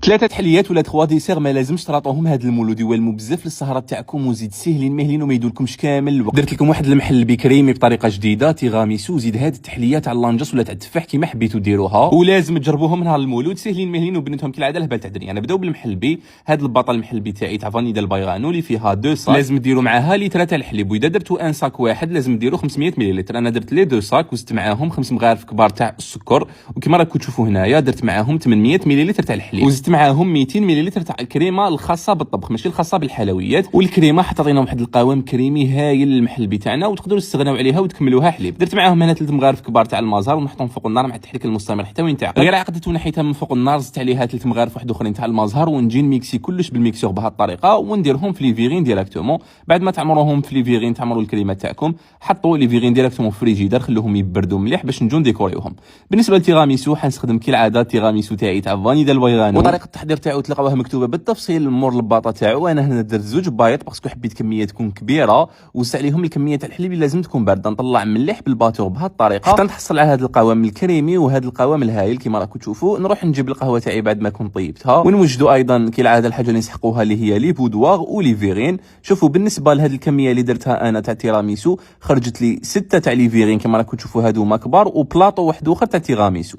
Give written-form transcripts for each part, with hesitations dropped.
ثلاثه تحليات ولا 3 ديسير ما لازمش تراطوهم هاد المولود يوالموا بزاف للسهرات تاعكم وزيد سهلين مهلين وما يدولكمش كامل الوقت. درت لكم واحد المحل بكريمي بطريقه جديده تيغاميسو، زيد هاد التحليات على اللانجاس ولا تاع التفاح كيما حبيتو ديروها، ولازم تجربوهم نهار المولود سهلين مهلين وبنتهم كالعاده الهبال تاع الدنيا. انا بداو بالمحل بي، هاد الباطه المحل بي تاعي تاع فانيدا البايغانو اللي فيها 2 صاك، لازم ديروا معاها لتر تاع الحليب، واذا درتو ان صاك واحد لازم ديروا 500 مليلتر. انا درت لي 2 صاك وزدت معاهم 5 مغارف كبار تاع السكر، وكما راكم تشوفوا هنايا درت معاهم 800 مليلتر تاع الحليب، وزدت معاهم 200 مليلتر تاع الكريمه الخاصه بالطبخ ماشي الخاصه بالحلويات. والكريمه حطينا واحد القوام كريمي هايل للمحل بتاعنا وتقدروا تستغناو عليها وتكملوها حليب. درت معاهم هنا 3 مغارف كبار تاع المزهر ونحطهم فوق النار مع التحريك المستمر حتى وين تعقد. غير عقدت ونحيتها من فوق النار، زدت عليها 3 مغارف واحد اخرين تاع المزهر ونجي نميكسي كلش بالميكسور بهذه الطريقه ونديرهم في لي فيغين ديراكتومون. بعد ما تعمروهم في لي فيغين تعمروا الكريمه تاعكم، حطوا لي فيغين ديراكتومون في فريجيدر، خلوهم يبردوا مليح باش نجو نديكوريوهم. بالنسبه للتيراميسو حنستخدم كالعاده التيراميسو تاعي تاع فانيدا البايغانو، وطريقه التحضير تاعو تلقاوها مكتوبه بالتفصيل مور الباطه تاعو. انا هنا درت 2 بايط باسكو حبيت كميه تكون كبيره، وزدت عليهم الكميه تاع الحليب اللي لازم تكون بارده. نطلع مليح بالباتور بهذه الطريقه حتى نحصل على هذا القوام الكريمي وهذا القوام الهايل كما راكم تشوفوا. نروح نجيب القهوه تاعي بعد ما كنت طيبتها، ونوجدوا ايضا كالعاده الحاجه اللي نسحقوها اللي هي لي بودواغ ولي فيغين. شوفوا بالنسبه لهذه الكميه اللي درتها انا تاع تيراميسو خرجت لي 6 تاع لي فيغين كما راكم تشوفوا، هادو كبار، وبلاطو واحد اخر تاع تيراميسو.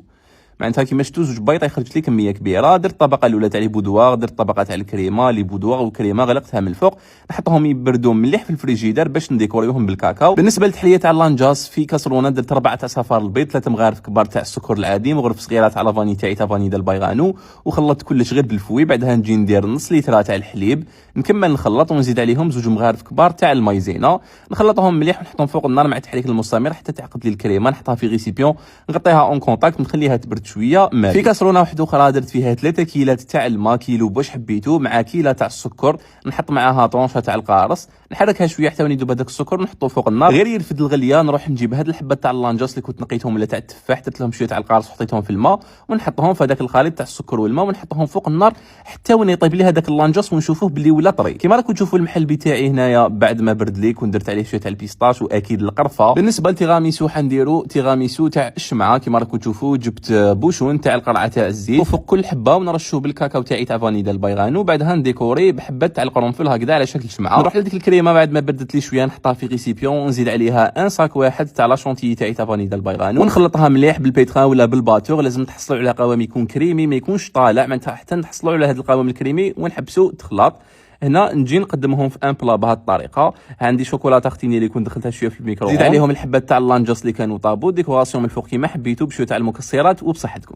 معناتها كيما شفتوا 2 بيض يخرج لي كميه كبيره. درت الطبقه الاولى تاع لي بودواغ، درت الطبقه تاع الكريمه لي بودواغ والكريمه غلقتها من الفوق، نحطهم يبردوا مليح في الفريجيدر باش نديكوريوهم بالكاكاو. بالنسبه للتحليه تاع اللانجاس في كاسرونه درت 4 صفار البيض، 3 مغارف كبار تاع السكر العادي، مغرف صغيره تاع لافاني تاعي تاع فانيدا البايغانو، وخلطت كلش غير بالفوي. بعدها نجي ندير نص لتر تاع الحليب، نكمل نخلط ونزيد عليهم 2 مغارف كبار تاع المايزينا، نخلطهم مليح ونحطهم فوق النار مع التحريك المستمر حتى تعقد لي الكريمه. نحطها في ريسيبيون نغطيها اون كونتاكت نخليها تبرد شويه. في كاسرونه واحده اخرى درت فيها 3 كيلات تاع الماء، كيلو باش حبيتو، مع كيله تاع السكر، نحط معاها طونشه تاع القارص، نحركها شويه حتى يذوب هذاك السكر ونحطوه فوق النار. غير يرفد الغليه نروح نجيب هاد الحبات تاع اللانجاس اللي كنت نقيتهم ولا تاع التفاح، درت لهم شويه تاع القارص وحطيتهم في الماء ونحطهم في هذاك الخليط تاع السكر والماء ونحطهم فوق النار حتى وين يطيب لي هذاك اللانجاس ونشوفوه باللي ولا طري. كيما راكم تشوفوا المحل بتاعي هنايا بعد ما برد لي كنت درت عليه شويه تاع البيستاش واكيد القرفه. بالنسبه للتيراميسو حنديروا تيراميسو تاع الشمعه. كيما راكم تشوفوا جبت بوشون تاع القرعه تاع الزيت وفوق كل حبه ونرشوه بالكاكاو تاعي تاع فانيدا البايغانو، بعدها نديكوري بحبات تاع القرنفل هكذا على شكل شمعه. نروح لديك الكريمه بعد ما بردت لي شويه نحطها في ريسيبيون ونزيد عليها ان صاك واحد تاع لا شونتيي تاعي تاع فانيدا البايغانو ونخلطها مليح بالبيتران ولا بالباتور. لازم تحصلوا على قوام يكون كريمي ما يكونش طالع، معناتها حتى نحصلوا على هذا القوام الكريمي ونحبسوا تخلط. هنا نجي نقدمهم في ان بلا بهذه الطريقه. عندي شوكولاته اختيني اللي كنت دخلتها شويه في الميكرو، زيد عليهم الحبات تاع اللانجاس اللي كانوا طابو، ديكوراسيون من الفوق كيما حبيتو بشويه تاع المكسرات وبصحتكم.